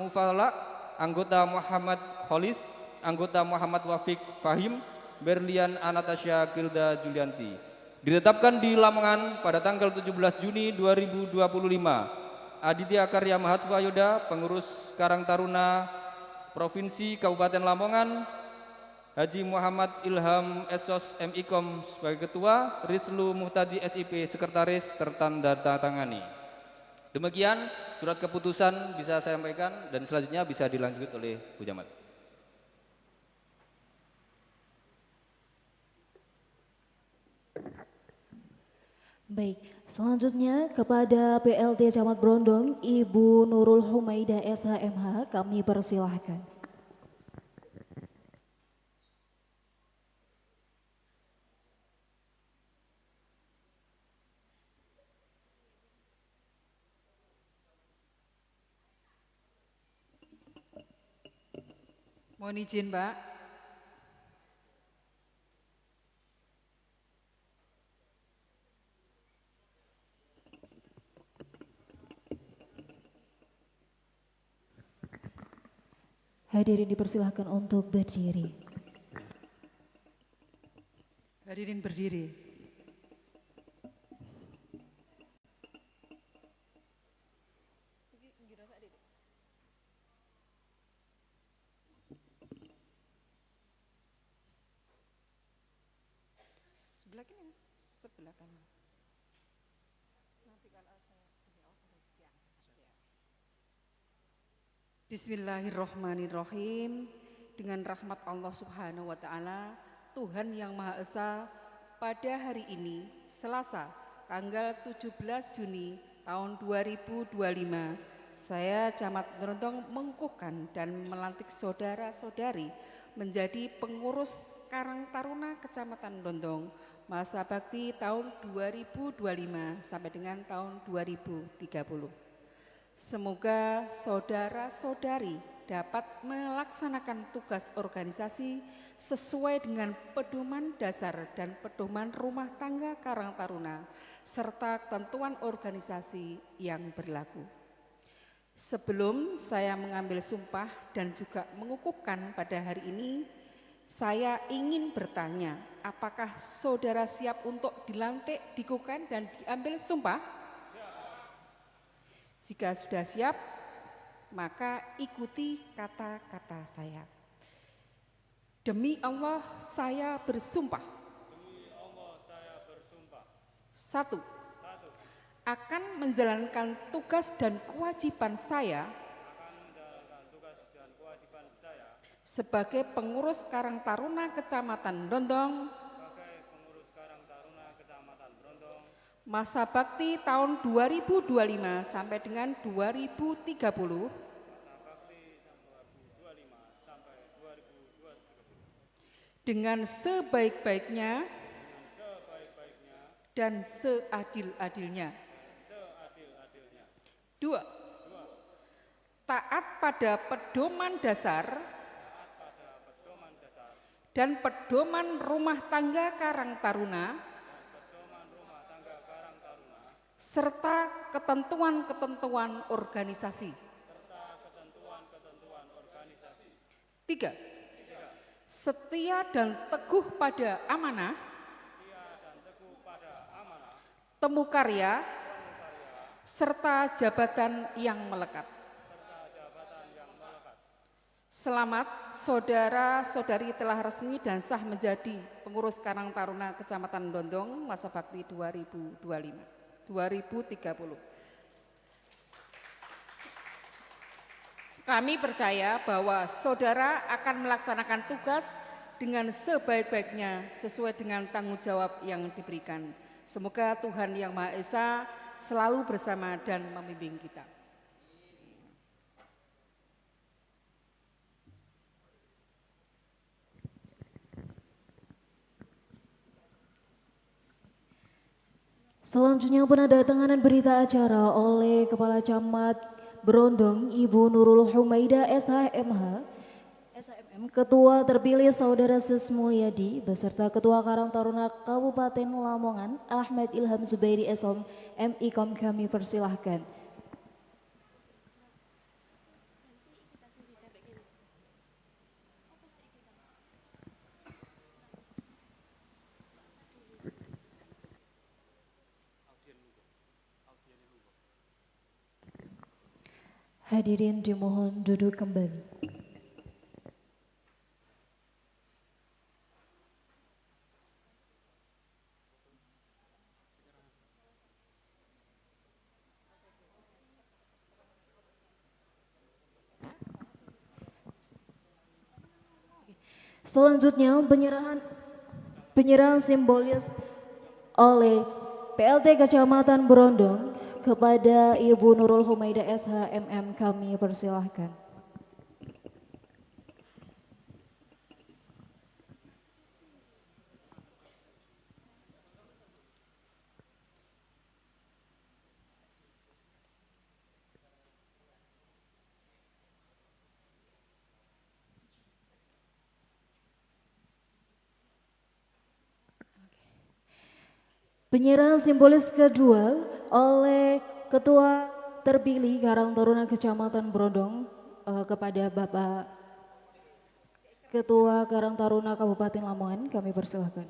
Mufala, anggota Muhammad Kholis, anggota Muhammad Wafik Fahim, Berlian Anastasia Gilda Julianti. Ditetapkan di Lamongan pada tanggal 17 Juni 2025. Aditya Karya Mahatma Yoda, pengurus Karang Taruna Provinsi Kabupaten Lamongan. Haji Muhammad Ilham Esos MIKOM sebagai Ketua, Rislu Muhtadi SIP Sekretaris tertanda tangani. Demikian surat keputusan bisa saya sampaikan dan selanjutnya bisa dilanjut oleh Bu Camat. Baik, selanjutnya kepada PLT Camat Brondong, Ibu Nurul Humaidah SHMH, kami persilahkan. Mohon izin, Mbak. Hadirin dipersilahkan untuk berdiri. Hadirin berdiri. Sebelah kiri, sebelah kanan. Nanti kalau saya Bismillahirrahmanirrahim. Dengan rahmat Allah Subhanahu wa taala, Tuhan yang Maha Esa, pada hari ini Selasa tanggal 17 Juni tahun 2025, saya Camat Brondong mengukuhkan dan melantik saudara-saudari menjadi pengurus Karang Taruna Kecamatan Brondong masa bakti tahun 2025 sampai dengan tahun 2030. Semoga saudara-saudari dapat melaksanakan tugas organisasi sesuai dengan pedoman dasar dan pedoman rumah tangga Karang Taruna serta ketentuan organisasi yang berlaku. Sebelum saya mengambil sumpah dan juga mengukuhkan pada hari ini, saya ingin bertanya, apakah saudara siap untuk dilantik, dikukuhkan dan diambil sumpah? Jika sudah siap, maka ikuti kata-kata saya. Demi Allah saya bersumpah. Demi Allah saya bersumpah. 1. Akan menjalankan tugas dan kewajiban saya sebagai pengurus Karang Taruna Kecamatan Brondong masa bakti tahun 2025 sampai dengan 2030 dengan sebaik-baiknya dan seadil-adilnya. 2. Taat pada pedoman dasar dan pedoman rumah tangga Karang Taruna serta ketentuan-ketentuan organisasi. 3. Setia dan teguh pada amanah, temu karya, serta jabatan yang melekat. Selamat, saudara-saudari telah resmi dan sah menjadi pengurus Karang Taruna Kecamatan Brondong masa bakti 2030. Kami percaya bahwa saudara akan melaksanakan tugas dengan sebaik-baiknya sesuai dengan tanggung jawab yang diberikan. Semoga Tuhan Yang Maha Esa selalu bersama dan membimbing kita. Selanjutnya penandatanganan berita acara oleh Kepala Camat Brondong Ibu Nurul Humaidah SHMH, Ketua terpilih Saudara Sesmoyadi beserta Ketua Karang Taruna Kabupaten Lamongan Ahmad Ilham Zubairi SOM MIKOM, kami persilahkan. Hadirin dimohon duduk kembali. Selanjutnya penyerahan simbolis oleh PLT Kecamatan Berondong kepada Ibu Nurul Humaida SHMM, kami persilahkan. Penyerahan simbolis kedua oleh Ketua terpilih Karang Taruna Kecamatan Berondong kepada Bapak Ketua Karang Taruna Kabupaten Lamongan, kami persilahkan.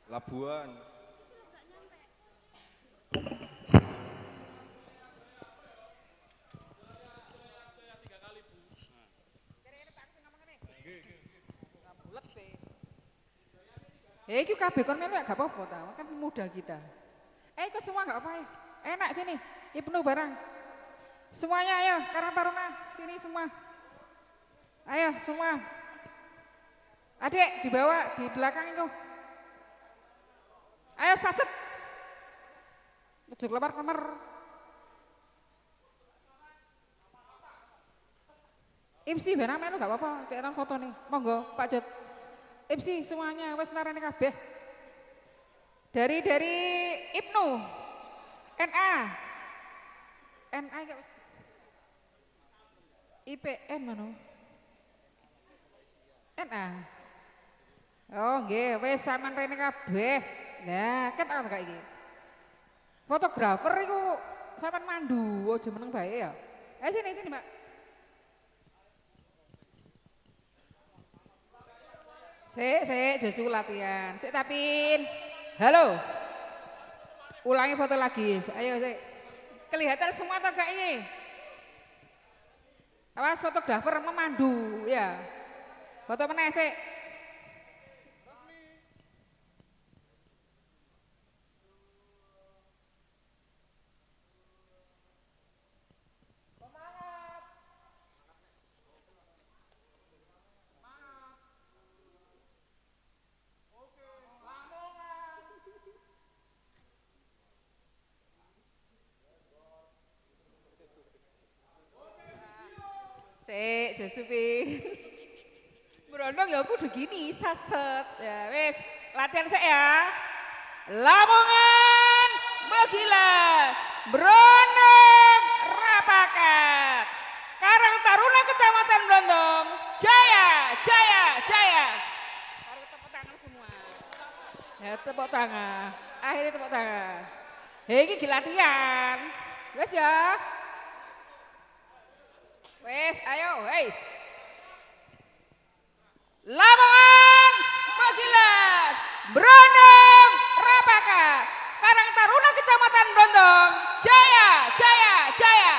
Labuan. Iki kabeh kon melu gak apa-apa ta, kan muda kita. Ikut semua gak apa-apa. Enak sini, Ibnu barang. Semuanya ayo, Karang Taruna, sini semua. Ayo semua. Adik dibawa di belakang itu. Ayo sacet. Ujuk lemar-lemar. MC barang melu gak apa-apa, tekan foto nih. Monggo Pak Jod. MC semuanya wes narane kabeh. Dari Ibnu. NA. NA gak wis. IPM mana? NA. Oh nggih, wis sampean rene kabeh. Nah, ket ana kaya iki. Fotografer iku sampean mandu, aja meneng bae ya. Sini Mbak. Sik, Josu latihan. Sik Tapin. Halo. Ulangi foto lagi. Ayo sik. Kelihatan semua atau enggak ini? Awas fotografer memandu ya. Foto meneh sik. Sik, Josupi. Berondong ya kudu gini, sat-set. Ya wis, latihan sik ya. Lamongan Megila, Berondong Rapakat. Karang Taruna Kecamatan Brondong, Jaya, Jaya, Jaya. Harus tepuk tangan semua. Ya tepuk tangan. Akhirnya tepuk tangan. Hei, ini latihan. Wes ya. Wes, ayo, hei. Lamongan, Magelang, Brondong, Rapaka, Karang Taruna Kecamatan Brondong, Jaya, Jaya, Jaya.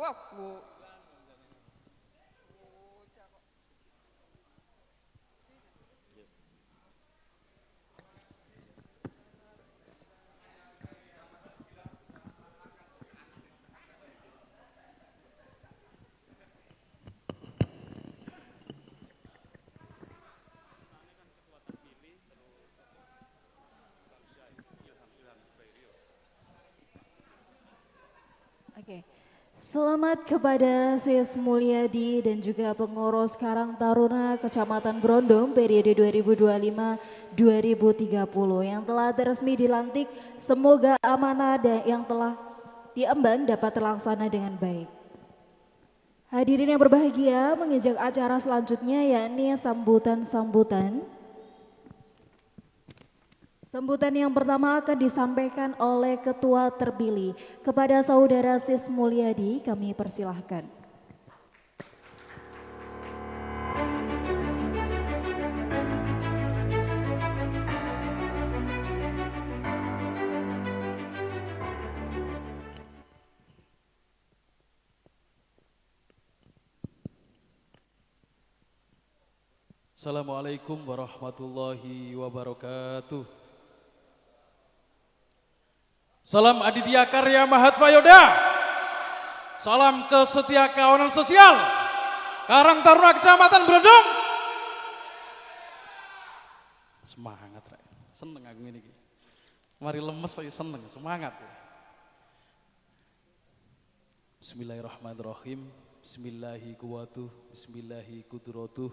Wow. Oke. Selamat kepada Sis Mulyadi dan juga pengurus Karang Taruna Kecamatan Brondong periode 2025-2030 yang telah resmi dilantik. Semoga amanah dan yang telah diemban dapat terlaksana dengan baik. Hadirin yang berbahagia, menginjak acara selanjutnya yakni sambutan-sambutan. Sambutan yang pertama akan disampaikan oleh Ketua terpilih. Kepada Saudara Sis Mulyadi kami persilahkan. Assalamualaikum warahmatullahi wabarakatuh. Salam Aditya Karya Mahatvayoda. Salam kesetia kawanan sosial Karang Taruna Kecamatan Brondong. Semangat, Rek. Seneng aku ini. Mari lemes saya seneng, semangat. Bismillahirrahmanirrahim. Bismillahi quwatuh, bismillahi kudratuh,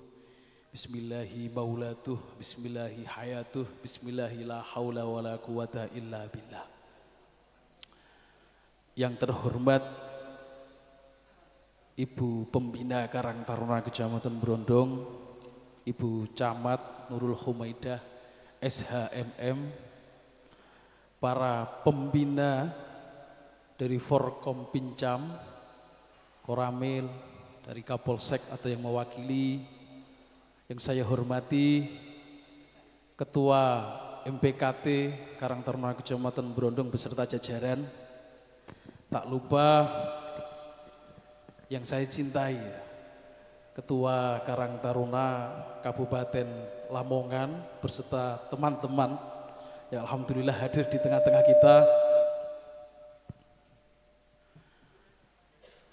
bismillahi maulatuh, bismillahi hayatuh, bismillahi la haula wala quwata illa billah. Yang terhormat Ibu Pembina Karang Taruna Kecamatan Brondong, Ibu Camat Nurul Humaidah, SHMM, para pembina dari Forkom Pincam, Koramil, dari Kapolsek atau yang mewakili, yang saya hormati Ketua MPKT Karang Taruna Kecamatan Brondong beserta jajaran. Tak lupa yang saya cintai, Ketua Karang Taruna Kabupaten Lamongan beserta teman-teman yang alhamdulillah hadir di tengah-tengah kita.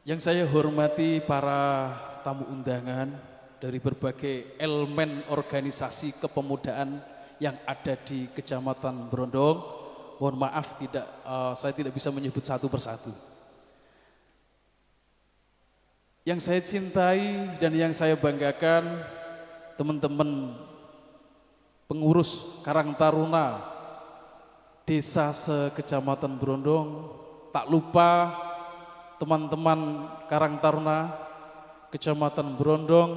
Yang saya hormati para tamu undangan dari berbagai elemen organisasi kepemudaan yang ada di Kecamatan Brondong. Mohon maaf saya tidak bisa menyebut satu persatu. Yang saya cintai dan yang saya banggakan, teman-teman pengurus Karang Taruna Desa se-Kecamatan Brondong, tak lupa teman-teman Karang Taruna Kecamatan Brondong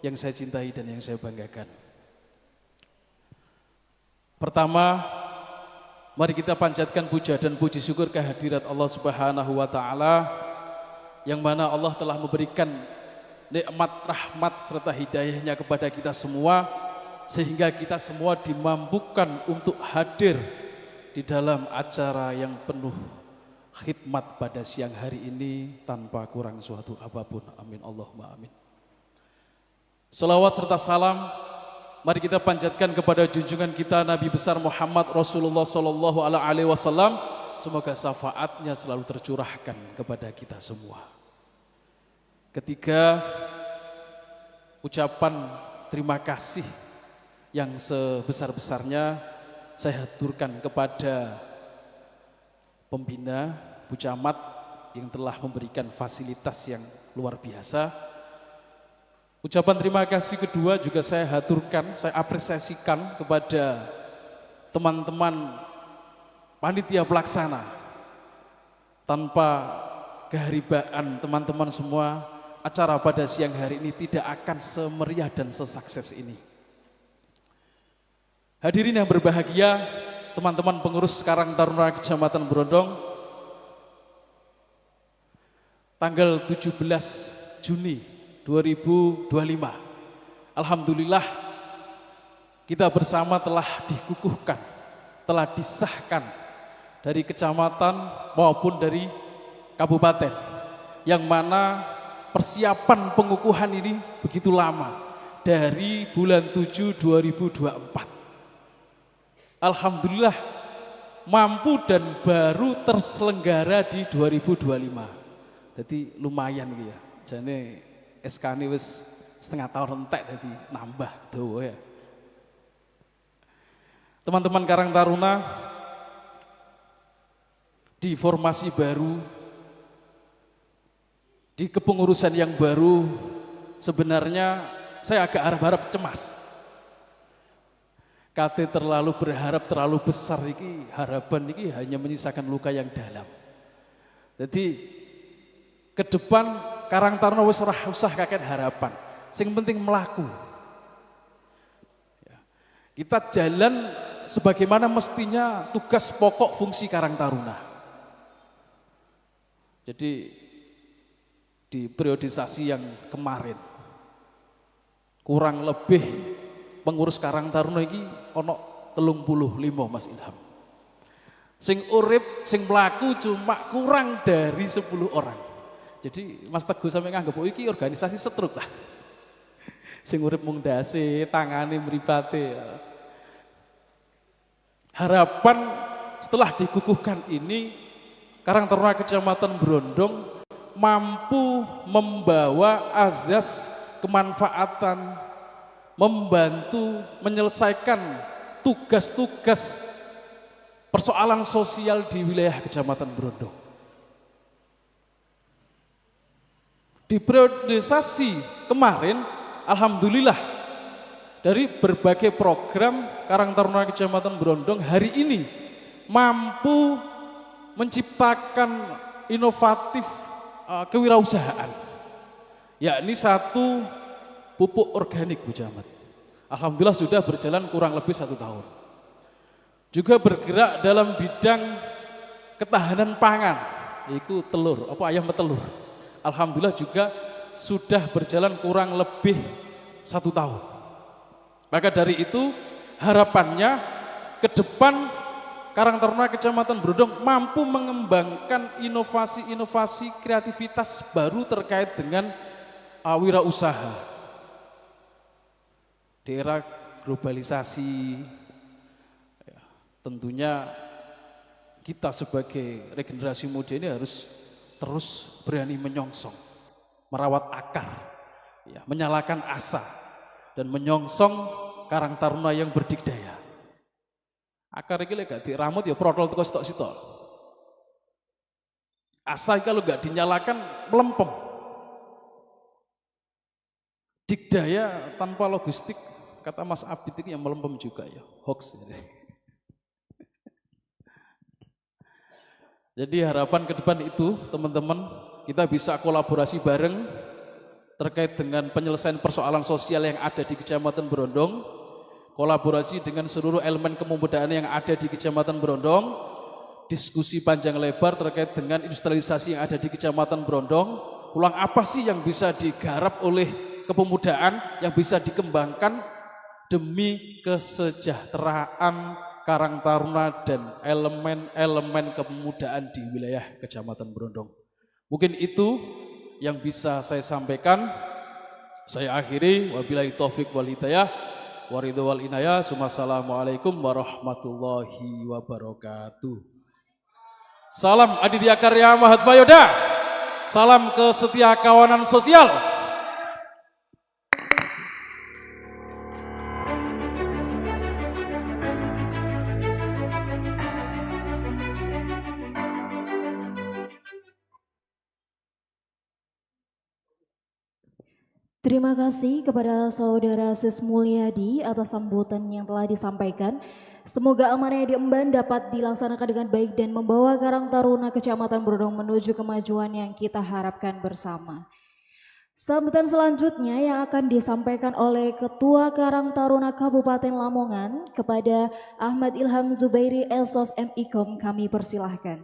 yang saya cintai dan yang saya banggakan. Pertama, mari kita panjatkan puja dan puji syukur kehadirat Allah Subhanahu wa taala yang mana Allah telah memberikan nikmat, rahmat serta hidayahnya kepada kita semua sehingga kita semua dimampukan untuk hadir di dalam acara yang penuh khidmat pada siang hari ini tanpa kurang suatu apapun. Amin Allahumma amin. Salawat serta salam mari kita panjatkan kepada junjungan kita Nabi besar Muhammad Rasulullah sallallahu alaihi wasallam. Semoga syafaatnya selalu tercurahkan kepada kita semua. Ketiga, ucapan terima kasih yang sebesar-besarnya saya haturkan kepada pembina Bu Camat yang telah memberikan fasilitas yang luar biasa. Ucapan terima kasih kedua juga saya haturkan, saya apresiasikan kepada teman-teman panitia pelaksana. Tanpa keharibaan teman-teman semua, acara pada siang hari ini tidak akan semeriah dan sesukses ini. Hadirin yang berbahagia, teman-teman pengurus Karang Taruna Kecamatan Brondong, tanggal 17 Juni 2025, alhamdulillah kita bersama telah dikukuhkan, telah disahkan dari kecamatan maupun dari kabupaten, yang mana persiapan pengukuhan ini begitu lama, dari bulan 7 2024. Alhamdulillah mampu dan baru terselenggara di 2025. Jadi lumayan gitu ya. Jane SK ini wis setengah tahun entek jadi nambah tuh ya. Teman-teman Karang Taruna di formasi baru, di kepengurusan yang baru, sebenarnya saya agak harap-harap cemas. Kate terlalu berharap terlalu besar iki, harapan iki hanya menyisakan luka yang dalam. Jadi ke depan Karang Taruna wis ora usah kakek harapan. Sing penting melaku. Kita jalan sebagaimana mestinya tugas pokok fungsi Karang Taruna. Jadi di periodisasi yang kemarin kurang lebih pengurus Karang Taruna iki ono 35 Mas Ilham. Sing urip, sing mlaku cuma kurang dari 10 orang. Jadi Mas Teguh sampe nganggep iki organisasi setruk lah. Sing urip mung ndase, tangane mripate. Harapan setelah dikukuhkan ini Karang Taruna Kecamatan Brondong mampu membawa azas kemanfaatan, membantu menyelesaikan tugas-tugas persoalan sosial di wilayah Kecamatan Brondong. Di periodisasi kemarin, alhamdulillah dari berbagai program Karang Taruna Kecamatan Brondong hari ini mampu menciptakan inovatif kewirausahaan, yakni satu pupuk organik Bu Camat. Alhamdulillah sudah berjalan kurang lebih 1 tahun. Juga bergerak dalam bidang ketahanan pangan, yaitu telur, ayam petelur. Alhamdulillah juga sudah berjalan kurang lebih 1 tahun. Maka dari itu harapannya ke depan Karang Taruna Kecamatan Brondong mampu mengembangkan inovasi-inovasi kreativitas baru terkait dengan wirausaha. Di era globalisasi, ya, tentunya kita sebagai regenerasi muda ini harus terus berani menyongsong, merawat akar, ya, menyalakan asa, dan menyongsong Karang Taruna yang berdikdaya. Akar iki lek gak diramut ya protol teko sitok-sitok. Asa kalau gak dinyalakan melempem. Dikdaya tanpa logistik kata Mas Abid itu yang melempem juga ya, hoax. Jadi harapan ke depan itu teman-teman, kita bisa kolaborasi bareng terkait dengan penyelesaian persoalan sosial yang ada di Kecamatan Brondong, kolaborasi dengan seluruh elemen kepemudaan yang ada di Kecamatan Brondong, diskusi panjang lebar terkait dengan industrialisasi yang ada di Kecamatan Brondong, peluang apa sih yang bisa digarap oleh kepemudaan, yang bisa dikembangkan demi kesejahteraan Karang Taruna dan elemen-elemen kepemudaan di wilayah Kecamatan Brondong. Mungkin itu yang bisa saya sampaikan. Saya akhiri, wabillahi taufik wal hidayah, waridho wal inayah. Assalamualaikum warahmatullahi wabarakatuh. Salam Aditya Karya Mahat Fayoda. Salam kesetia kawanan sosial. Terima kasih kepada Saudara Sis Mulyadi atas sambutan yang telah disampaikan. Semoga amanah yang diemban dapat dilaksanakan dengan baik dan membawa Karang Taruna Kecamatan Brondong menuju kemajuan yang kita harapkan bersama. Sambutan selanjutnya yang akan disampaikan oleh Ketua Karang Taruna Kabupaten Lamongan kepada Ahmad Ilham Zubairi Elsos MIKOM, kami persilahkan.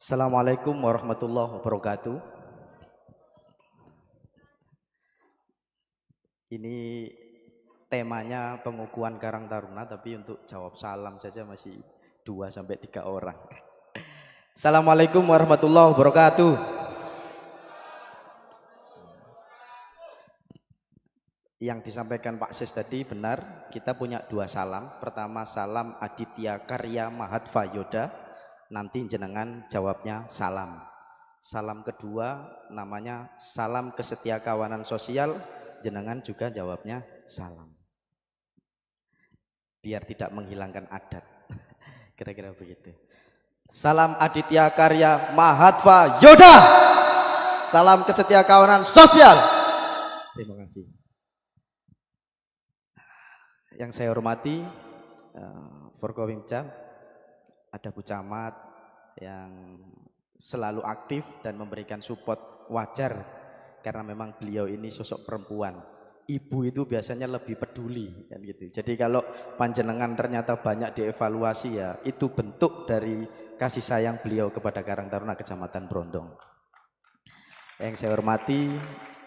Assalamualaikum warahmatullahi wabarakatuh. Ini temanya pengukuhan Karang Taruna, tapi untuk jawab salam saja masih 2-3 orang. Assalamualaikum warahmatullahi wabarakatuh. Yang disampaikan Pak Sis tadi benar, kita punya 2 salam. Pertama salam Aditya Karya Mahat Fayoda, nanti jenengan jawabnya salam. Salam kedua namanya salam kesetia kawanan sosial, jenengan juga jawabnya salam. Biar tidak menghilangkan adat. Kira-kira begitu. Salam Aditya Karya Mahat Fayoda. Salam kesetia kawanan sosial. Terima kasih. Yang saya hormati Forkowimda, ada Bu Camat yang selalu aktif dan memberikan support, wajar karena memang beliau ini sosok perempuan. Ibu itu biasanya lebih peduli kan gitu. Jadi kalau panjenengan ternyata banyak dievaluasi, ya itu bentuk dari kasih sayang beliau kepada Karang Taruna Kecamatan Brondong. Yang saya hormati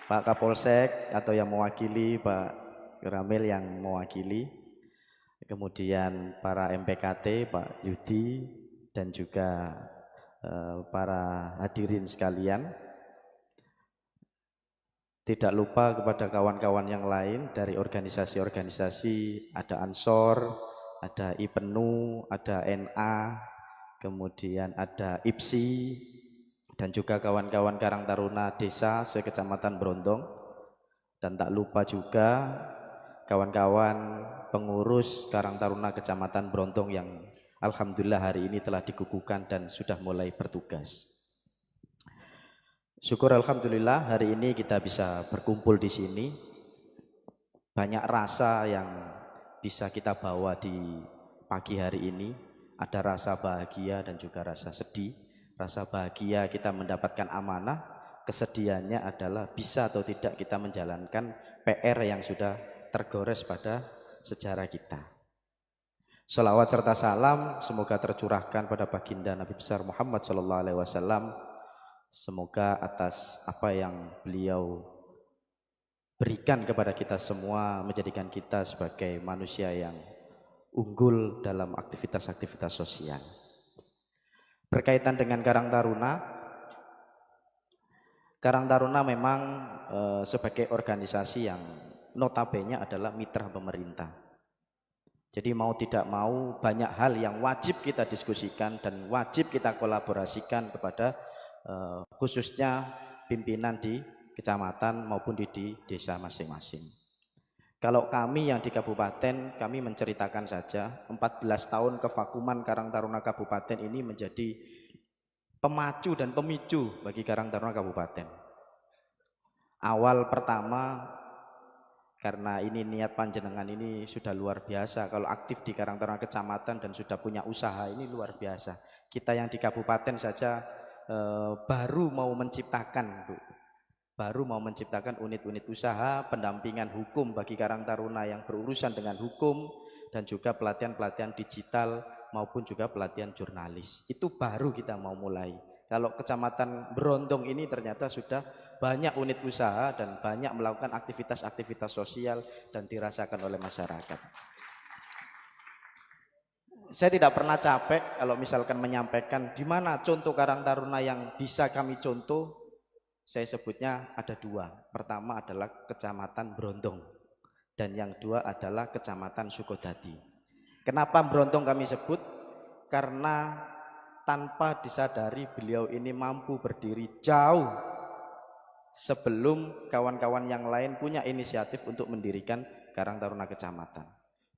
Pak Kapolsek atau yang mewakili, Pak Ramil yang mewakili, kemudian para MPKT, Pak Yudi, dan juga para hadirin sekalian. Tidak lupa kepada kawan-kawan yang lain dari organisasi-organisasi, ada Ansor, ada IPENU, ada NA, kemudian ada IPSI, dan juga kawan-kawan Karang Taruna Desa se-Kecamatan Brondong. Dan tak lupa juga kawan-kawan pengurus Karang Taruna Kecamatan Brondong yang alhamdulillah hari ini telah dikukuhkan dan sudah mulai bertugas. Syukur alhamdulillah hari ini kita bisa berkumpul di sini. Banyak rasa yang bisa kita bawa di pagi hari ini. Ada rasa bahagia dan juga rasa sedih. Rasa bahagia kita mendapatkan amanah, kesedihannya adalah bisa atau tidak kita menjalankan PR yang sudah tergores pada sejarah kita. Sholawat serta salam semoga tercurahkan pada baginda Nabi besar Muhammad SAW. Semoga atas apa yang beliau berikan kepada kita semua menjadikan kita sebagai manusia yang unggul dalam aktivitas-aktivitas sosial. Berkaitan dengan Karang Taruna, Karang Taruna memang sebagai organisasi yang notabene adalah mitra pemerintah. Jadi mau tidak mau banyak hal yang wajib kita diskusikan dan wajib kita kolaborasikan kepada khususnya pimpinan di kecamatan maupun di desa masing-masing. Kalau kami yang di kabupaten, kami menceritakan saja 14 tahun kevakuman Karang Taruna Kabupaten ini menjadi pemacu dan pemicu bagi Karang Taruna Kabupaten. Awal pertama, karena ini niat panjenengan ini sudah luar biasa. Kalau aktif di Karang Taruna Kecamatan dan sudah punya usaha ini luar biasa. Kita yang di kabupaten saja baru mau menciptakan, Bu. Baru mau menciptakan unit-unit usaha, pendampingan hukum bagi Karang Taruna yang berurusan dengan hukum, dan juga pelatihan-pelatihan digital maupun juga pelatihan jurnalis. Itu baru kita mau mulai. Kalau Kecamatan Brondong ini ternyata sudah banyak unit usaha dan banyak melakukan aktivitas-aktivitas sosial dan dirasakan oleh masyarakat. Saya tidak pernah capek kalau misalkan menyampaikan di mana contoh Karang Taruna yang bisa kami contoh. Saya sebutnya ada dua. Pertama adalah Kecamatan Brondong dan yang dua adalah Kecamatan Sukodadi. Kenapa Brondong kami sebut? Karena tanpa disadari beliau ini mampu berdiri jauh sebelum kawan-kawan yang lain punya inisiatif untuk mendirikan Karang Taruna Kecamatan.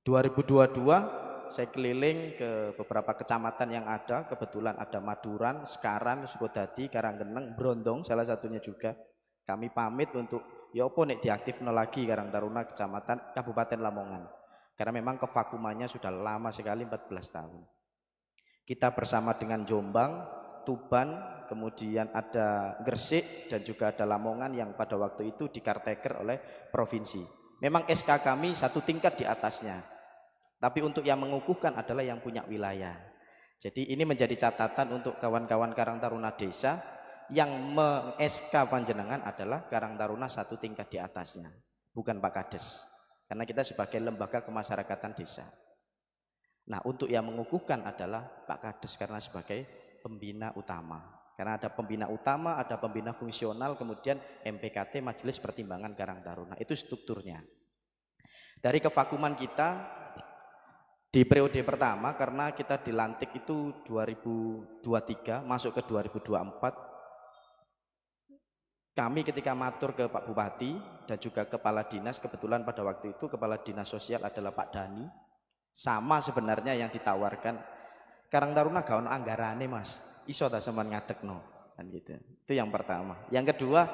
2022 saya keliling ke beberapa kecamatan yang ada, kebetulan ada Maduran, Sekaran, Sukodadi, Karanggeneng, Brondong salah satunya juga. Kami pamit untuk ya opo nek diaktifno lagi Karang Taruna Kecamatan Kabupaten Lamongan. Karena memang kevakumannya sudah lama sekali 14 tahun. Kita bersama dengan Jombang, Tuban, kemudian ada Gresik dan juga ada Lamongan yang pada waktu itu dikarteker oleh provinsi. Memang SK kami satu tingkat di atasnya. Tapi untuk yang mengukuhkan adalah yang punya wilayah. Jadi ini menjadi catatan untuk kawan-kawan Karang Taruna Desa yang meng-SK panjenengan adalah Karang Taruna satu tingkat di atasnya, bukan Pak Kades. Karena kita sebagai lembaga kemasyarakatan desa. Nah, untuk yang mengukuhkan adalah Pak Kades karena sebagai pembina utama. Karena ada pembina utama, ada pembina fungsional, kemudian MPKT Majelis Pertimbangan Karang Taruna. Itu strukturnya. Dari kevakuman kita di periode pertama, karena kita dilantik itu 2023 masuk ke 2024, kami ketika matur ke Pak Bupati dan juga Kepala Dinas, kebetulan pada waktu itu Kepala Dinas Sosial adalah Pak Dani, sama sebenarnya yang ditawarkan Karang Taruna gak ono anggarane Mas, iso ta sampean ngadekno kan gitu. Itu yang pertama. Yang kedua,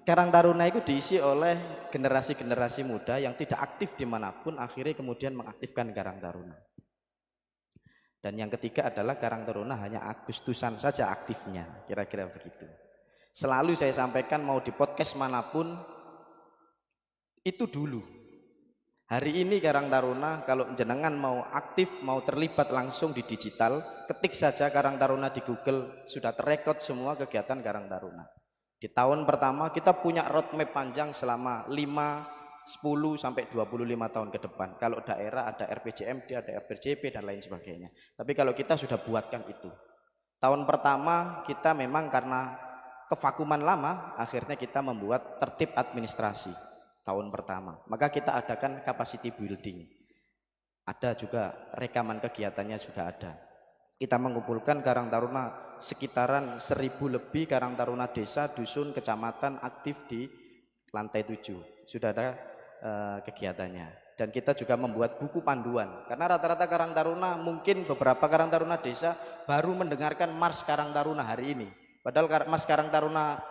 Karang Taruna itu diisi oleh generasi-generasi muda yang tidak aktif dimanapun, akhirnya kemudian mengaktifkan Karang Taruna. Dan yang ketiga adalah Karang Taruna hanya Agustusan saja aktifnya, kira-kira begitu. Selalu saya sampaikan mau di podcast manapun, itu dulu. Hari ini Karang Taruna kalau jenengan mau aktif, mau terlibat langsung di digital, ketik saja Karang Taruna di Google, sudah terrekod semua kegiatan Karang Taruna. Di tahun pertama kita punya roadmap panjang selama 5, 10 sampai 25 tahun ke depan. Kalau daerah ada RPJMD, ada RPJP dan lain sebagainya. Tapi kalau kita sudah buatkan itu. Tahun pertama kita memang karena kevakuman lama, akhirnya kita membuat tertib administrasi tahun pertama. Maka kita adakan capacity building. Ada juga rekaman kegiatannya juga ada. Kita mengumpulkan Karang Taruna sekitaran 1000 lebih Karang Taruna desa, dusun, kecamatan aktif di lantai 7. Sudah ada kegiatannya. Dan kita juga membuat buku panduan. Karena rata-rata Karang Taruna, mungkin beberapa Karang Taruna desa baru mendengarkan Mars Karang Taruna hari ini. Padahal Mars Karang Taruna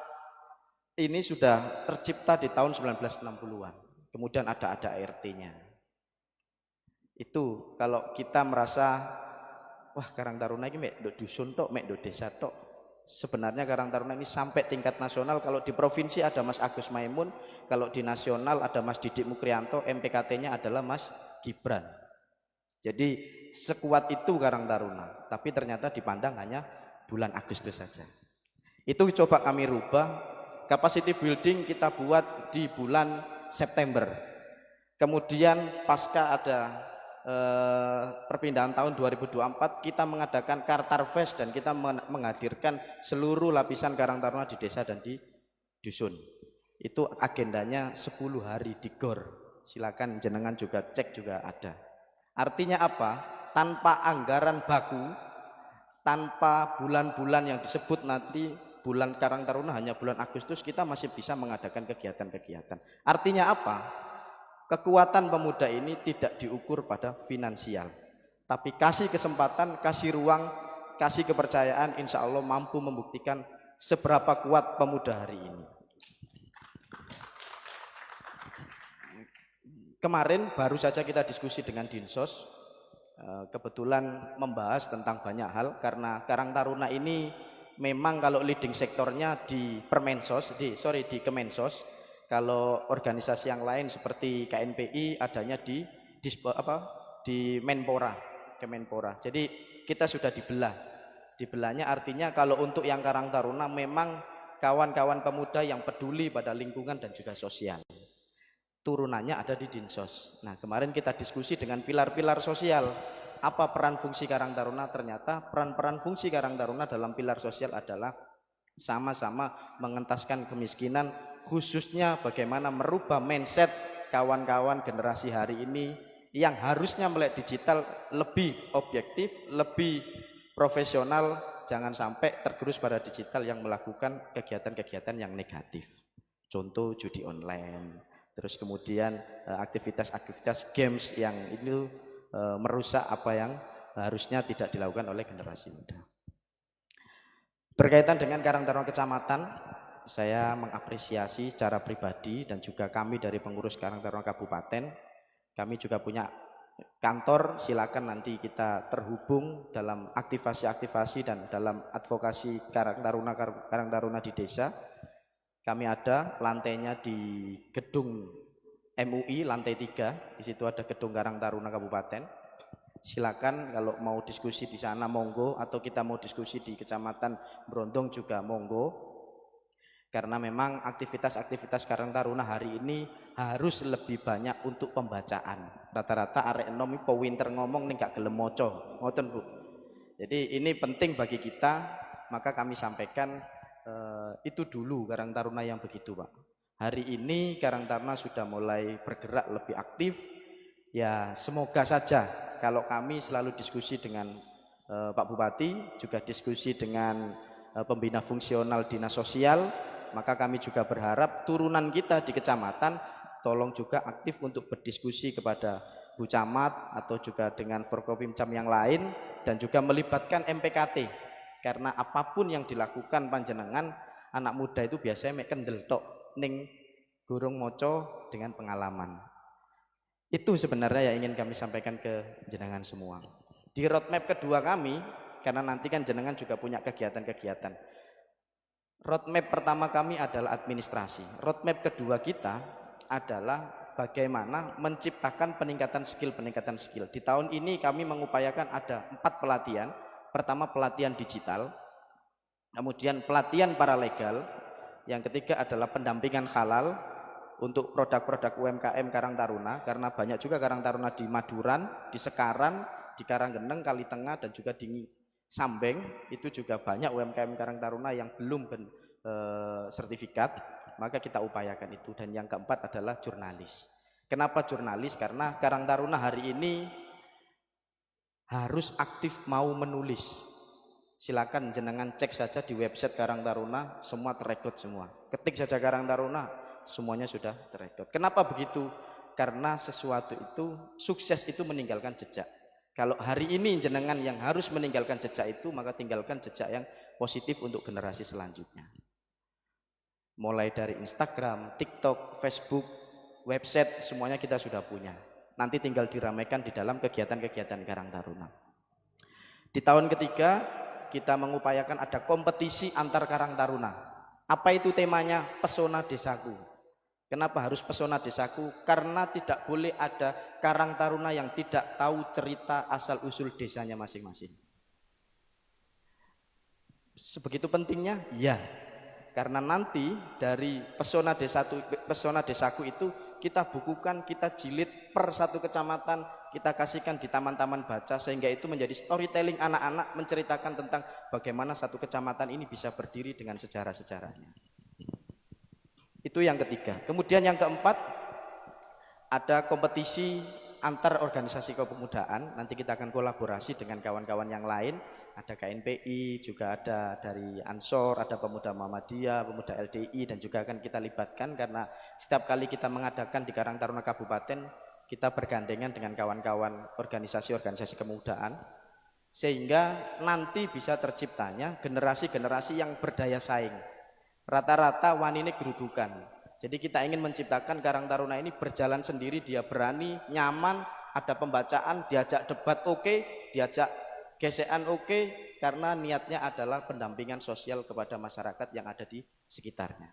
ini sudah tercipta di tahun 1960-an. Kemudian ada ART-nya. Itu kalau kita merasa wah Karang Taruna ini mek do dusun tok, mek do desa tok. Sebenarnya Karang Taruna ini sampai tingkat nasional. Kalau di provinsi ada Mas Agus Maimun, kalau di nasional ada Mas Didik Mukrianto, MPKT-nya adalah Mas Gibran. Jadi sekuat itu Karang Taruna, tapi ternyata dipandang hanya bulan Agustus saja. Itu coba kami rubah, capacity building kita buat di bulan September. Kemudian pasca ada perpindahan tahun 2024 kita mengadakan Kartar Fest dan kita menghadirkan seluruh lapisan Karang Taruna di desa dan di dusun. Itu agendanya 10 hari di GOR. Silakan jenengan juga cek juga ada. Artinya apa? Tanpa anggaran baku, tanpa bulan-bulan yang disebut nanti bulan Karang Taruna hanya bulan Agustus, kita masih bisa mengadakan kegiatan-kegiatan. Artinya apa? kekuatan pemuda ini tidak diukur pada finansial, tapi kasih kesempatan, kasih ruang, kasih kepercayaan, insya Allah mampu membuktikan seberapa kuat pemuda hari ini. Kemarin baru saja kita diskusi dengan Dinsos, kebetulan membahas tentang banyak hal, karena Karang Taruna ini memang kalau leading sektornya di di Kemensos. Kalau organisasi yang lain seperti KNPI adanya di Menpora, Kemenpora. Jadi kita sudah dibelah. Dibelahnya artinya kalau untuk yang Karang Taruna memang kawan-kawan pemuda yang peduli pada lingkungan dan juga sosial. Turunannya ada di Dinsos. Nah, kemarin kita diskusi dengan pilar-pilar sosial. Apa peran fungsi Karang Taruna? Ternyata peran-peran fungsi Karang Taruna dalam pilar sosial adalah sama-sama mengentaskan kemiskinan, khususnya bagaimana merubah mindset kawan-kawan generasi hari ini yang harusnya melek digital lebih objektif, lebih profesional, jangan sampai tergerus pada digital yang melakukan kegiatan-kegiatan yang negatif. Contoh judi online. Terus kemudian aktivitas-aktivitas games yang itu merusak apa yang harusnya tidak dilakukan oleh generasi muda. Berkaitan dengan Karang Taruna Kecamatan, saya mengapresiasi secara pribadi dan juga kami dari pengurus Karang Taruna Kabupaten, kami juga punya kantor, silakan nanti kita terhubung dalam aktivasi-aktivasi dan dalam advokasi Karang Taruna di desa. Kami ada lantainya di gedung MUI lantai 3, di situ ada gedung Karang Taruna Kabupaten. Silakan kalau mau diskusi di sana monggo, atau kita mau diskusi di Kecamatan Brondong juga monggo. Karena memang aktivitas-aktivitas Karang Taruna hari ini harus lebih banyak untuk pembacaan. Rata-rata arek enom po winter ngomong ning gak gelem maca, ngoten Bu. Jadi ini penting bagi kita, maka kami sampaikan itu dulu Karang Taruna yang begitu Pak. Hari ini Karang Taruna sudah mulai bergerak lebih aktif. Ya semoga saja kalau kami selalu diskusi dengan Pak Bupati, juga diskusi dengan pembina fungsional dinas sosial, maka kami juga berharap turunan kita di kecamatan tolong juga aktif untuk berdiskusi kepada Bu Camat atau juga dengan Forkopimcam yang lain, dan juga melibatkan MPKT. Karena apapun yang dilakukan panjenengan, anak muda itu biasanya mek kendel tok ning gurung moco dengan pengalaman. Itu sebenarnya yang ingin kami sampaikan ke jenengan semua. Di roadmap kedua kami, karena nanti kan jenengan juga punya kegiatan-kegiatan. Roadmap pertama kami adalah administrasi. Roadmap kedua kita adalah bagaimana menciptakan peningkatan skill. Di tahun ini kami mengupayakan ada 4 pelatihan. Pertama pelatihan digital, kemudian pelatihan paralegal, yang ketiga adalah pendampingan halal untuk produk-produk UMKM Karang Taruna, karena banyak juga Karang Taruna di Maduran, di Sekaran, di Karanggeneng, Kalitengah, dan juga di Sambeng. Itu juga banyak UMKM Karang Taruna yang belum sertifikat, maka kita upayakan itu. Dan yang keempat adalah jurnalis. Kenapa jurnalis? Karena Karang Taruna hari ini harus aktif mau menulis. Silakan jenengan cek saja di website Karang Taruna, semua terekod semua. Ketik saja Karang Taruna, semuanya sudah terekod. Kenapa begitu? Karena sesuatu itu, sukses itu meninggalkan jejak. Kalau hari ini jenengan yang harus meninggalkan jejak itu, maka tinggalkan jejak yang positif untuk generasi selanjutnya. Mulai dari Instagram, TikTok, Facebook, website, semuanya kita sudah punya. Nanti tinggal diramaikan di dalam kegiatan-kegiatan Karang Taruna. Di tahun ketiga kita mengupayakan ada kompetisi antar Karang Taruna. Apa itu temanya? Pesona Desaku. Kenapa harus Pesona Desaku? Karena tidak boleh ada Karang Taruna yang tidak tahu cerita asal-usul desanya masing-masing. Sebegitu pentingnya? Ya. Karena nanti dari Pesona Desaku itu kita bukukan, kita jilid per satu kecamatan, kita kasihkan di taman-taman baca, sehingga itu menjadi storytelling anak-anak menceritakan tentang bagaimana satu kecamatan ini bisa berdiri dengan sejarah-sejarahnya. Itu yang ketiga. Kemudian yang keempat, ada kompetisi antar organisasi kepemudaan. Nanti kita akan kolaborasi dengan kawan-kawan yang lain. Ada KNPI, juga ada dari Ansor, ada Pemuda Muhammadiyah, Pemuda LDI, dan juga akan kita libatkan karena setiap kali kita mengadakan di Karang Taruna Kabupaten, kita bergandengan dengan kawan-kawan organisasi-organisasi kepemudaan, sehingga nanti bisa terciptanya generasi-generasi yang berdaya saing. Rata-rata wanine gerudukan. Jadi kita ingin menciptakan Karang Taruna ini berjalan sendiri, dia berani, nyaman, ada pembacaan, diajak debat oke, diajak gesekan oke, karena niatnya adalah pendampingan sosial kepada masyarakat yang ada di sekitarnya.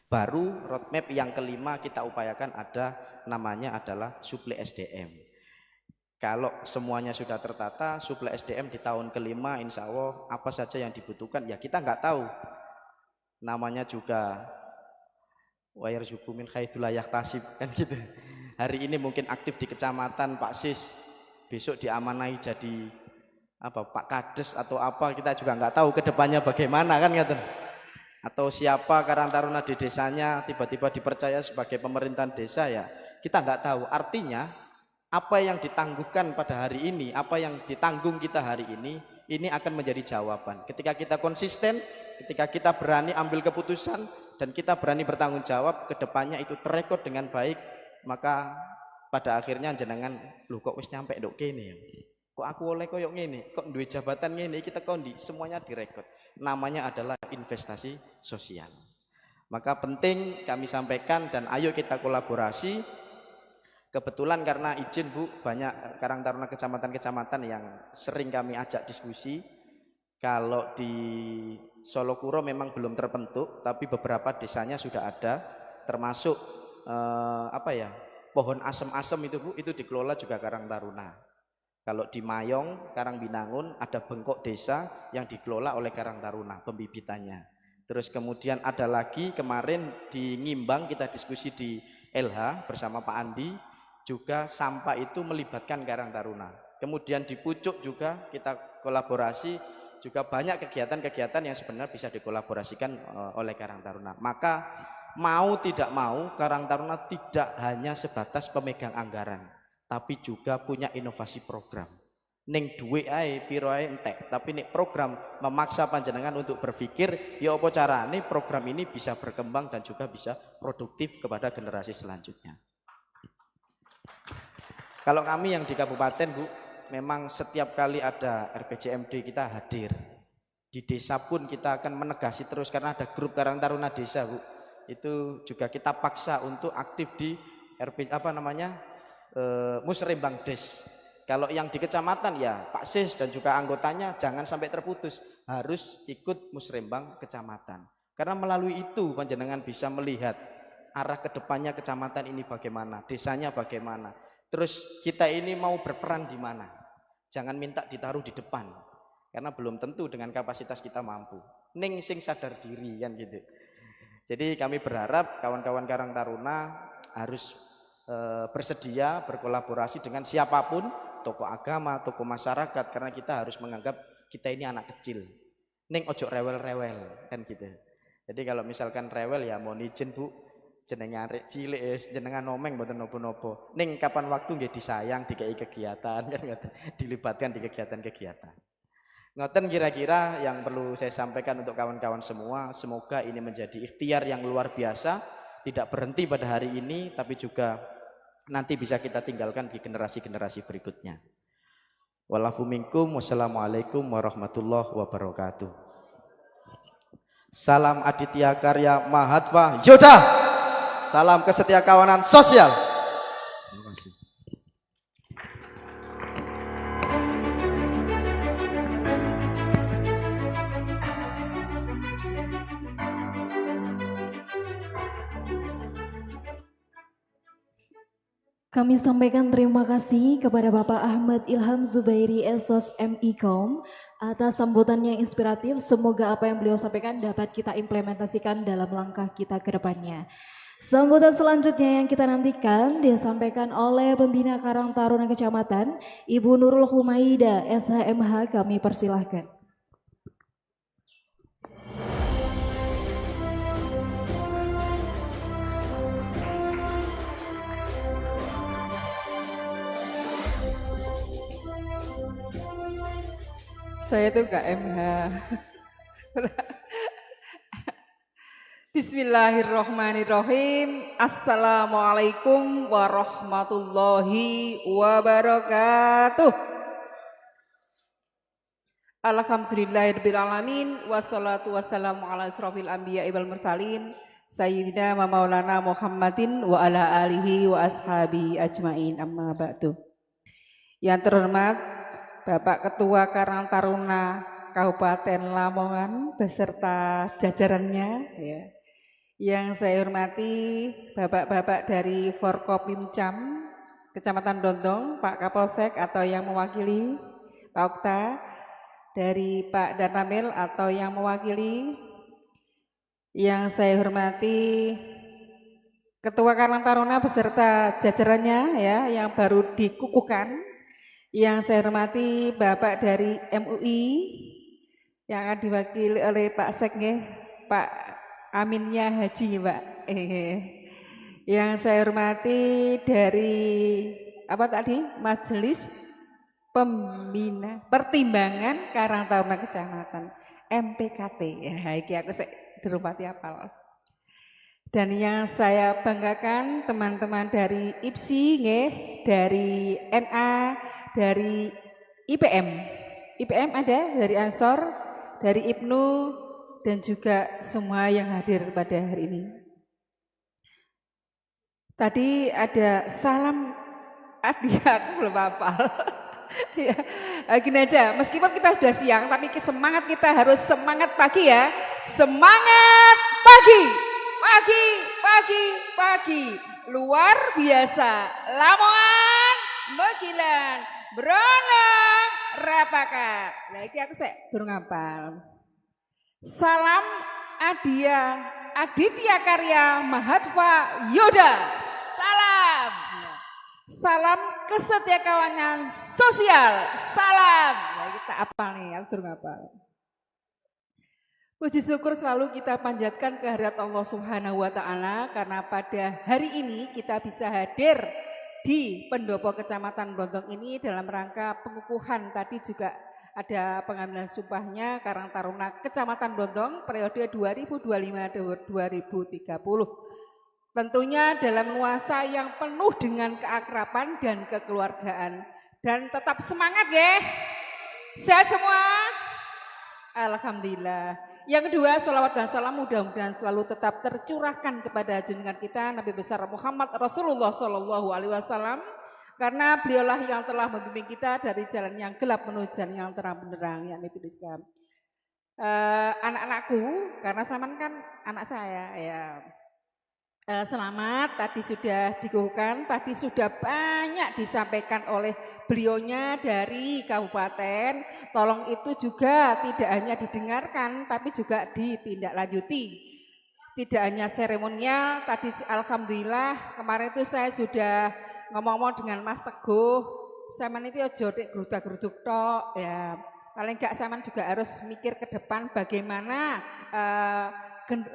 Baru roadmap yang kelima kita upayakan ada namanya adalah suplai SDM. Kalau semuanya sudah tertata, suplai SDM di tahun kelima insya Allah apa saja yang dibutuhkan ya kita nggak tahu. Namanya juga wa yarzuqu min haitsu la yahtasib kan gitu. Hari ini mungkin aktif di kecamatan Pak Sis, besok diamanai jadi Pak Kades atau apa, kita juga nggak tahu kedepannya bagaimana kan ngaten. Atau siapa Karang Taruna di desanya tiba-tiba dipercaya sebagai pemerintahan desa ya kita nggak tahu. Artinya apa yang ditangguhkan pada hari ini, apa yang ditanggung kita hari ini akan menjadi jawaban. Ketika kita konsisten, ketika kita berani ambil keputusan dan kita berani bertanggung jawab, kedepannya itu terekod dengan baik, maka pada akhirnya jenengan lu kok wis nyampe ndok kene ya. Kok aku oleh koyok ngene, kok duwe jabatan ngene, kita kondi, semuanya direkod. Namanya adalah investasi sosial. Maka penting kami sampaikan dan ayo kita kolaborasi. Kebetulan karena izin Bu, banyak Karang Taruna kecamatan-kecamatan yang sering kami ajak diskusi. Kalau di Solokuro memang belum terbentuk, tapi beberapa desanya sudah ada, termasuk pohon asem-asem itu Bu, itu dikelola juga Karang Taruna. Kalau di Mayong, Karangbinangun ada bengkok desa yang dikelola oleh Karang Taruna pembibitannya. Terus kemudian ada lagi kemarin di Ngimbang kita diskusi di LH bersama Pak Andi, juga sampah itu melibatkan Karang Taruna. Kemudian di Pucuk juga kita kolaborasi, juga banyak kegiatan-kegiatan yang sebenarnya bisa dikolaborasikan oleh Karang Taruna. Maka mau tidak mau Karang Taruna tidak hanya sebatas pemegang anggaran, tapi juga punya inovasi program. Ning duwe ae piro ae entek, tapi nek program memaksa panjenengan untuk berpikir ya apa carane program ini bisa berkembang dan juga bisa produktif kepada generasi selanjutnya. Kalau kami yang di kabupaten Bu, memang setiap kali ada RPJMD kita hadir. Di desa pun kita akan menegasi terus karena ada grup Karang Taruna desa Bu. Itu juga kita paksa untuk aktif di Musrembang Des. Kalau yang di kecamatan ya Pak Sis dan juga anggotanya jangan sampai terputus, harus ikut Musrembang kecamatan. Karena melalui itu panjenengan bisa melihat arah kedepannya kecamatan ini bagaimana, desanya bagaimana. Terus kita ini mau berperan di mana. Jangan minta ditaruh di depan, karena belum tentu dengan kapasitas kita mampu. Ning sing sadar diri kan gitu. Jadi kami berharap kawan-kawan Karang Taruna harus bersedia berkolaborasi dengan siapapun, tokoh agama, tokoh masyarakat, karena kita harus menganggap kita ini anak kecil. Ning ojo rewel-rewel kan gitu. Jadi kalau misalkan rewel ya mohon izin Bu, jenengan arek cilik jenengan nomeng mboten napa-napa. Ning kapan waktu nggih disayang dikai kegiatan kan ngoten, dilibatkan di kegiatan-kegiatan. Ngoten kira-kira yang perlu saya sampaikan untuk kawan-kawan semua. Semoga ini menjadi ikhtiar yang luar biasa, tidak berhenti pada hari ini tapi juga nanti bisa kita tinggalkan di generasi-generasi berikutnya. Walafu minkum, wassalamualaikum warahmatullahi wabarakatuh. Salam Aditya Karya Mahatma Yoda. Salam kesetia kawanan sosial. Terima kasih. Kami sampaikan terima kasih kepada Bapak Ahmad Ilham Zubairi Esos MIKOM atas sambutan yang inspiratif. Semoga apa yang beliau sampaikan dapat kita implementasikan dalam langkah kita ke depannya. Sambutan selanjutnya yang kita nantikan disampaikan oleh Pembina Karang Taruna Kecamatan, Ibu Nurul Humaida SHMH, kami persilahkan. Saya tuh KMH. Bismillahirrahmanirrahim. Assalamualaikum warahmatullahi wabarakatuh. Alhamdulillahirrahmanirrahim. Wassalatu wassalamu ala asrafil anbiya wal mursalin. Sayyidina wa maulana Muhammadin wa ala alihi wa ashabi ajmain, amma ba'du. Yang terhormat Bapak Ketua Karang Taruna Kabupaten Lamongan beserta jajarannya ya. Yang saya hormati Bapak-bapak dari Forkopimcam Kecamatan Dondong, Pak Kapolsek atau yang mewakili, Pak Okta, dari Pak Danramil atau yang mewakili. Yang saya hormati Ketua Karang Taruna beserta jajarannya ya yang baru dikukuhkan. Yang saya hormati Bapak dari MUI yang akan diwakili oleh Pak Sekne, Pak Aminnya Haji Pak. Yang saya hormati dari Majelis Pembina Pertimbangan Karang Taruna Kecamatan MPKT. Ya, iki aku dirupati apal. Dan yang saya banggakan teman-teman dari IPSI nggih, dari NA, dari IPM. IPM ada dari Ansor, dari IPNU, dan juga semua yang hadir pada hari ini. Tadi ada salam aku belum hafal. Ya, gini aja, meskipun kita sudah siang, tapi semangat kita harus semangat pagi ya. Semangat pagi, pagi, pagi, pagi. Luar biasa, Lamongan, Megilan, Brondong, Rapakat. Nah, ini aku durung hafal. Salam Aditya Karya Mahatma Yoda. Salam. Salam kesetiakawanan sosial. Salam. Nah, kita apal nih, aku durung hafal. Puji syukur selalu kita panjatkan kehadirat Allah Subhanahu wa taala karena pada hari ini kita bisa hadir di Pendopo Kecamatan Brondong ini dalam rangka pengukuhan. Tadi juga ada pengambilan sumpahnya Karang Taruna Kecamatan Brondong periode 2025-2030. Tentunya dalam nuansa yang penuh dengan keakraban dan kekeluargaan. Dan tetap semangat ya. Sehat semua. Alhamdulillah. Yang kedua, salawat dan salam mudah-mudahan selalu tetap tercurahkan kepada junjungan kita Nabi besar Muhammad Rasulullah Shallallahu Alaihi Wasallam, karena beliaulah yang telah membimbing kita dari jalan yang gelap menuju jalan yang terang benderang, yaitu Islam. Anak-anakku, karena Saman kan anak saya ya. Selamat, tadi sudah dikukuhkan, tadi sudah banyak disampaikan oleh beliaunya dari kabupaten. Tolong itu juga tidak hanya didengarkan, tapi juga ditindaklanjuti. Tidak hanya seremonial, tadi alhamdulillah kemarin itu saya sudah ngomong-ngomong dengan Mas Teguh. Saman itu ojo dek geruduk-geruduk tok ya. Paling enggak Saman juga harus mikir ke depan bagaimana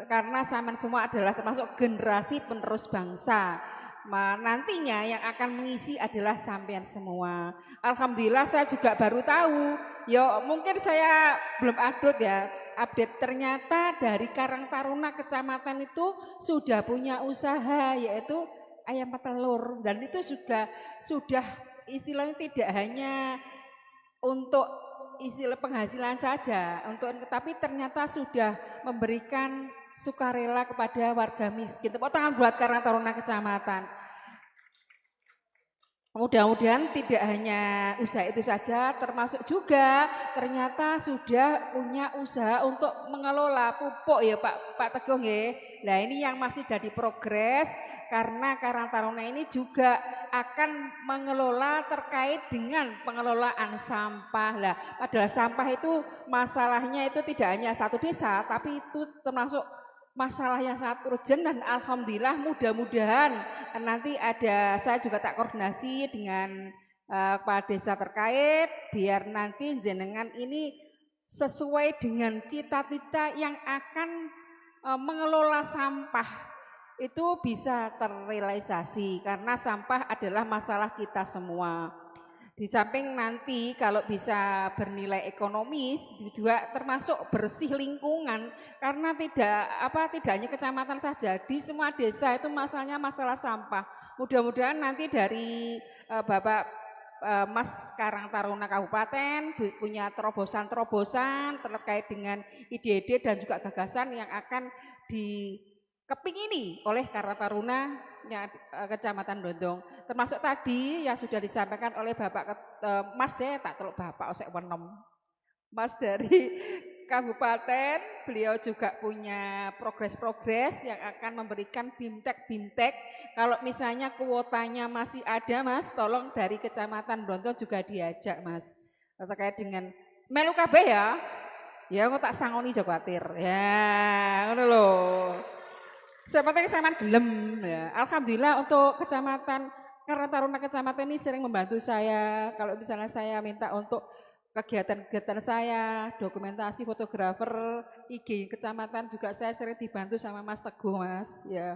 karena Saman semua adalah termasuk generasi penerus bangsa. Nantinya yang akan mengisi adalah sampean semua. Alhamdulillah saya juga baru tahu. Mungkin saya belum update ternyata dari Karang Taruna Kecamatan itu sudah punya usaha yaitu ayam petelur, dan itu juga sudah istilahnya tidak hanya untuk istilah penghasilan saja, tapi ternyata sudah memberikan sukarela kepada warga miskin. Tepuk tangan buat Karang Taruna Kecamatan. Mudah-mudahan tidak hanya usaha itu saja, termasuk juga ternyata sudah punya usaha untuk mengelola pupuk ya Pak Teguh nggih. Nah ini yang masih jadi progres karena Karang Taruna ini juga akan mengelola terkait dengan pengelolaan sampah. Lah padahal sampah itu masalahnya itu tidak hanya satu desa, tapi itu termasuk masalah yang sangat urgent, dan alhamdulillah mudah-mudahan nanti saya juga tak koordinasi dengan kepala desa terkait biar nanti jenengan ini sesuai dengan cita-cita yang akan mengelola sampah itu bisa terrealisasi karena sampah adalah masalah kita semua. Di samping nanti kalau bisa bernilai ekonomis juga termasuk bersih lingkungan karena tidak hanya kecamatan saja, di semua desa itu masalah sampah. Mudah-mudahan nanti dari Bapak Mas Karang Taruna Kabupaten punya terobosan-terobosan terkait dengan ide-ide dan juga gagasan yang akan dikepingini oleh Karang Taruna Kecamatan Brondong. Termasuk tadi yang sudah disampaikan oleh Bapak Mas tak teluk Bapak osek wenom. Mas dari Kabupaten, beliau juga punya progres-progres yang akan memberikan bimtek. Kalau misalnya kuotanya masih ada Mas, tolong dari Kecamatan Brondong juga diajak Mas. Terkait dengan melu kabeh ya. Ya aku tak sangoni aja khawatir. Ya, ngono lho. Seperti kesamaan gelem ya. Alhamdulillah untuk Kecamatan Karang Taruna Kecamatan ini sering membantu saya. Kalau misalnya saya minta untuk kegiatan-kegiatan saya, dokumentasi fotografer, IG kecamatan juga saya sering dibantu sama Mas Teguh Mas, ya.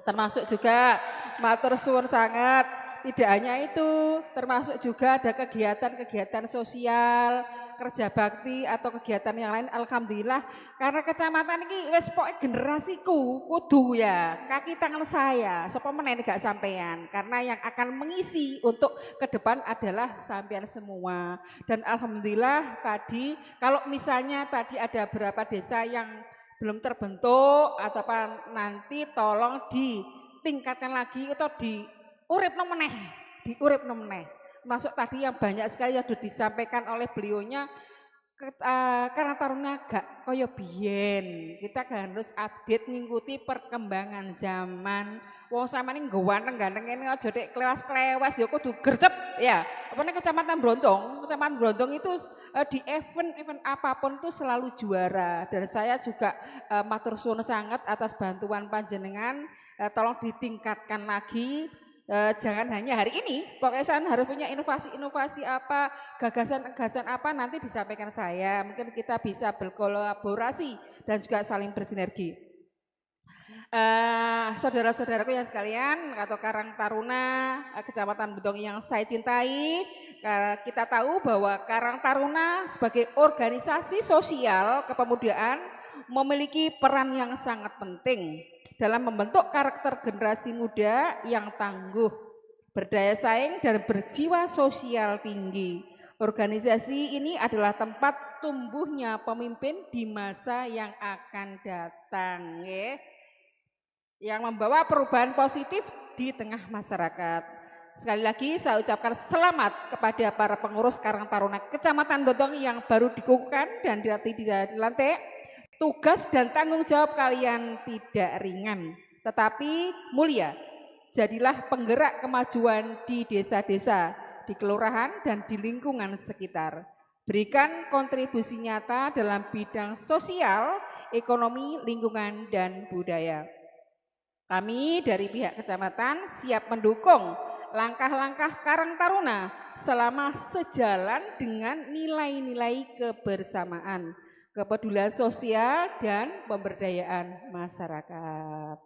Termasuk juga matur suwun sangat, tidak hanya itu, termasuk juga ada kegiatan-kegiatan sosial, kerja bakti atau kegiatan yang lain. Alhamdulillah karena kecamatan ini wis pokoke generasiku kudu ya kaki tangan saya sapa meneh gak sampean karena yang akan mengisi untuk ke depan adalah sampean semua. Dan alhamdulillah tadi kalau misalnya tadi ada beberapa desa yang belum terbentuk atau apa nanti tolong ditingkatkan lagi atau diuripno meneh. Masuk tadi yang banyak sekali yang sudah disampaikan oleh beliaunya karena Taruna gak koyo biyen. Kita harus update ngikuti perkembangan zaman. Wong sampeyan ning ganteng ini aja dek klewas-klewas ya kudu gercep ya. Apane Kecamatan Brondong itu di event apapun itu selalu juara dan saya juga matur suwun sangat atas bantuan panjenengan tolong ditingkatkan lagi. Jangan hanya hari ini, pokoknya saya harus punya inovasi-inovasi apa, gagasan-gagasan apa nanti disampaikan saya. Mungkin kita bisa berkolaborasi dan juga saling bersinergi. Saudara-saudaraku yang sekalian, atau Karang Taruna Kecamatan Brondong yang saya cintai, kita tahu bahwa Karang Taruna sebagai organisasi sosial kepemudaan memiliki peran yang sangat penting dalam membentuk karakter generasi muda yang tangguh, berdaya saing dan berjiwa sosial tinggi. Organisasi ini adalah tempat tumbuhnya pemimpin di masa yang akan datang, yang membawa perubahan positif di tengah masyarakat. Sekali lagi saya ucapkan selamat kepada para pengurus Karang Taruna Kecamatan Brondong yang baru dikukuhkan dan dilantik. Tugas dan tanggung jawab kalian tidak ringan, tetapi mulia. Jadilah penggerak kemajuan di desa-desa, di kelurahan dan di lingkungan sekitar. Berikan kontribusi nyata dalam bidang sosial, ekonomi, lingkungan, dan budaya. Kami dari pihak kecamatan siap mendukung langkah-langkah Karang Taruna selama sejalan dengan nilai-nilai kebersamaan, kepedulian sosial dan pemberdayaan masyarakat.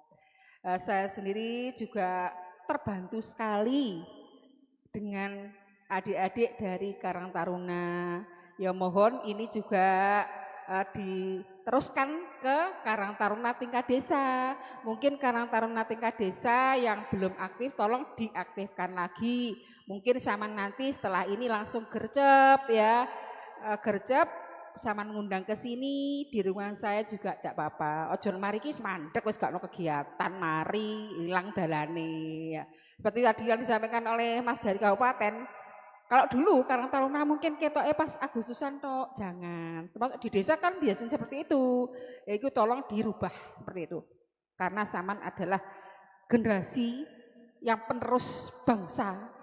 Saya sendiri juga terbantu sekali dengan adik-adik dari Karang Taruna. Ya mohon ini juga diteruskan ke Karang Taruna tingkat desa. Mungkin Karang Taruna tingkat desa yang belum aktif tolong diaktifkan lagi. Mungkin sama nanti setelah ini langsung gercep ya. Gercep sama ngundang ke sini di rumah saya juga tidak apa-apa. Ojo mari ki semandek wis gak ono kegiatan, mari hilang dalane ya. Seperti tadi yang disampaikan oleh Mas dari Kabupaten. Kalau dulu Karang Taruna mungkin ketoknya pas Agustusan tok, jangan. Termasuk di desa kan biasanya seperti itu. Ya itu tolong dirubah seperti itu. Karena Saman adalah generasi yang penerus bangsa.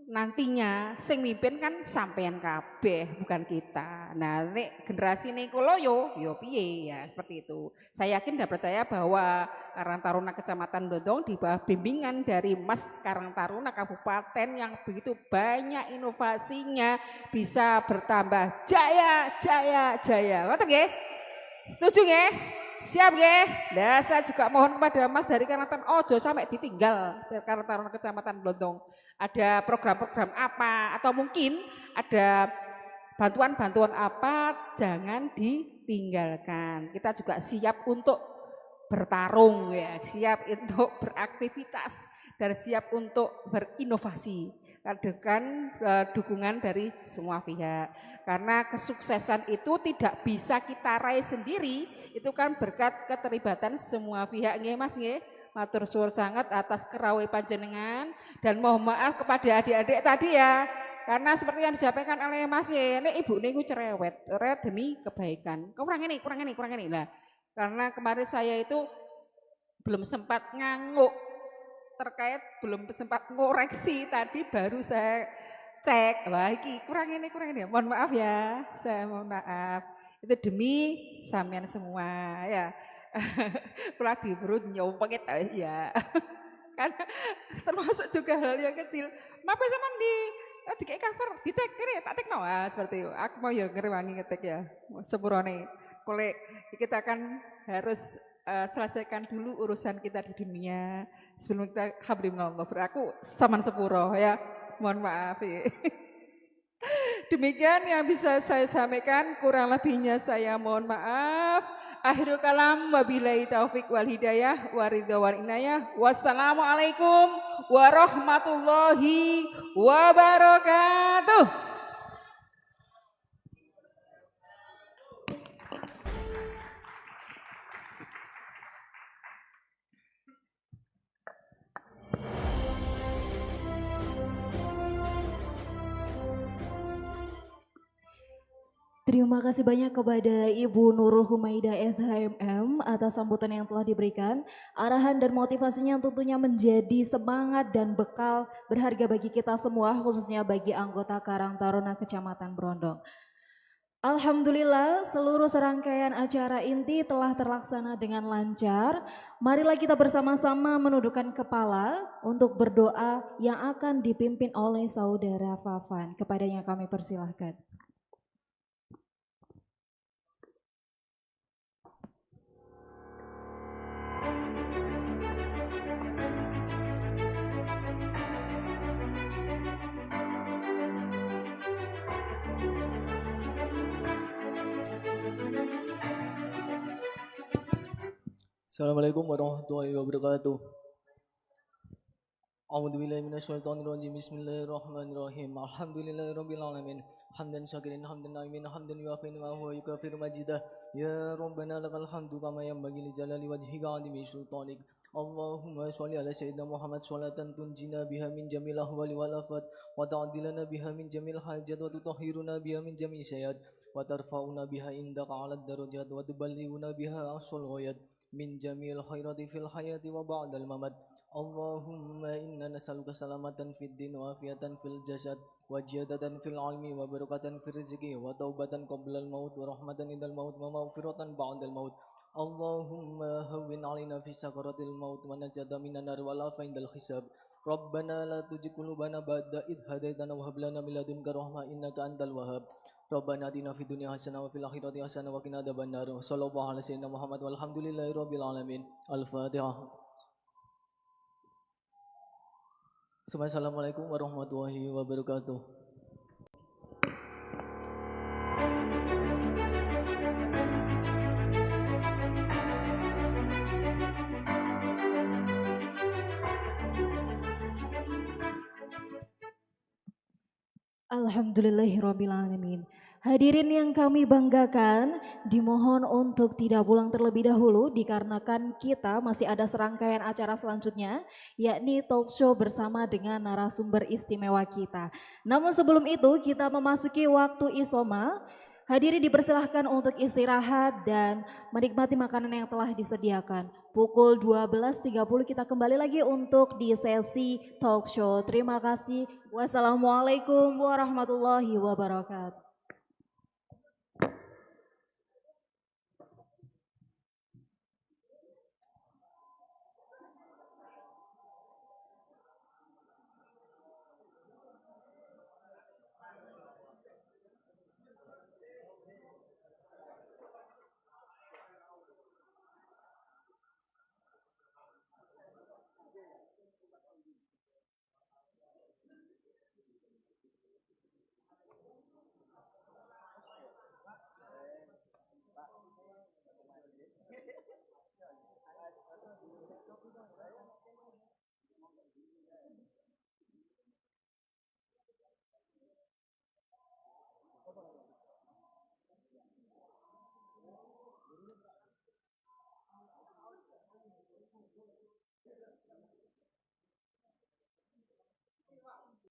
Nantinya sing mimpin kan sampean kabeh bukan kita. Nah, nek generasi niku loyo yo piye ya seperti itu. Saya yakin dan percaya bahwa Karang Taruna Kecamatan Brondong di bawah bimbingan dari Mas Karang Taruna Kabupaten yang begitu banyak inovasinya bisa bertambah jaya. Ngoten nggih? Setuju nggih? Siap nggih? Nah, saya juga mohon kepada Mas dari Karang Taruna ojo sampai ditinggal Karang Taruna Kecamatan Brondong. ada program-program apa atau mungkin ada bantuan-bantuan apa, jangan ditinggalkan. Kita juga siap untuk bertarung ya, siap untuk beraktivitas dan siap untuk berinovasi dengan dukungan dari semua pihak. Karena kesuksesan itu tidak bisa kita raih sendiri, itu kan berkat keterlibatan semua pihak nggih Mas nggih. Matur suwun sangat atas kerawe panjenengan dan mohon maaf kepada adik-adik tadi ya. Karena seperti yang disampaikan oleh Mas ini ibu niku cerewet demi kebaikan. Kurang ini lah. Karena kemarin saya itu belum sempat ngangguk terkait belum sempat ngoreksi tadi baru saya cek. Wah iki kurang ini. Mohon maaf ya. Saya mohon maaf. Itu demi sampean semua ya. Kula diburu nyompong ya. Karena termasuk juga hal yang kecil. Maaf sampean di kayak cover, di tag kiri tak tag seperti itu. Aku mau ya ngrewangi ngetek ya. Sepurone. Kolek kita kan harus selesaikan dulu urusan kita di dunia sebelum kita hablimnallah. Aku saman sepuro ya. Mohon maaf ya. Demikian yang bisa saya sampaikan, kurang lebihnya saya mohon maaf. Akhirul kalam wabillahi taufik wal hidayah wa ridha wal inayah. Wassalamualaikum warahmatullahi wabarakatuh. Terima kasih banyak kepada Ibu Nurul Humaidah SHMM atas sambutan yang telah diberikan. Arahan dan motivasinya tentunya menjadi semangat dan bekal berharga bagi kita semua, khususnya bagi anggota Karang Taruna Kecamatan Brondong. Alhamdulillah seluruh serangkaian acara inti telah terlaksana dengan lancar. Marilah kita bersama-sama menundukkan kepala untuk berdoa yang akan dipimpin oleh Saudara Fafan. Kepadanya kami persilahkan. Assalamualaikum warahmatullahi wabarakatuh. A'udzubillahi minasyaitonirrajim. Bismillahirrahmanirrahim. Alhamdulillahirabbil alamin. Hamdan syakirin, hamdan na'imin, hamdan yuafin wa huwa yukafiru majidah. Ya Rabbana lakal hamdu kama yanbaghi li jalali wajhika 'azimi sultanik. Allahumma sholli ala sayyidina Muhammad sholatan tunjina biha min jamil ahwali wal afat wa ta'dilana biha min jamil hajat wa tutahhiruna biha min jami'i sayyi'at wa tarfa'una biha indaka 'alad darajat wa tuballighuna biha aqsal ghayat min jamil khairati fil hayati wa ba'dal mamat. Allahumma inna nas'aluka salamatan fid din wa afiatan fil jasad wa jiyadatan fil ilmi wa barakatan fil rizqi wa taubatan qabla al maut wa rahmatan indal maut wa maghfiratan ba'dal maut. Allahumma hawwin 'alaina fi sakaratil maut wa najata minan nar wal afa indal hisab. Rabbana la tuzigh qulubana ba'da idh hadaitana wa hab lana min ladunka rahmah innaka antal wahhab. Rabbana atina fid dunya hasanah wa fil akhirati hasanah wa qina adzabannar. Sallallahu alaihi wasallam Muhammad walhamdulillahirabbil alamin. Al-Fatihah. Assalamualaikum warahmatullahi wabarakatuh. Alhamdulillahirabbil alamin. Hadirin yang kami banggakan, dimohon untuk tidak pulang terlebih dahulu dikarenakan kita masih ada serangkaian acara selanjutnya, yakni talk show bersama dengan narasumber istimewa kita. Namun sebelum itu kita memasuki waktu isoma. Hadirin dipersilahkan untuk istirahat dan menikmati makanan yang telah disediakan. Pukul 12.30 kita kembali lagi untuk di sesi talk show. Terima kasih. Wassalamualaikum warahmatullahi wabarakatuh.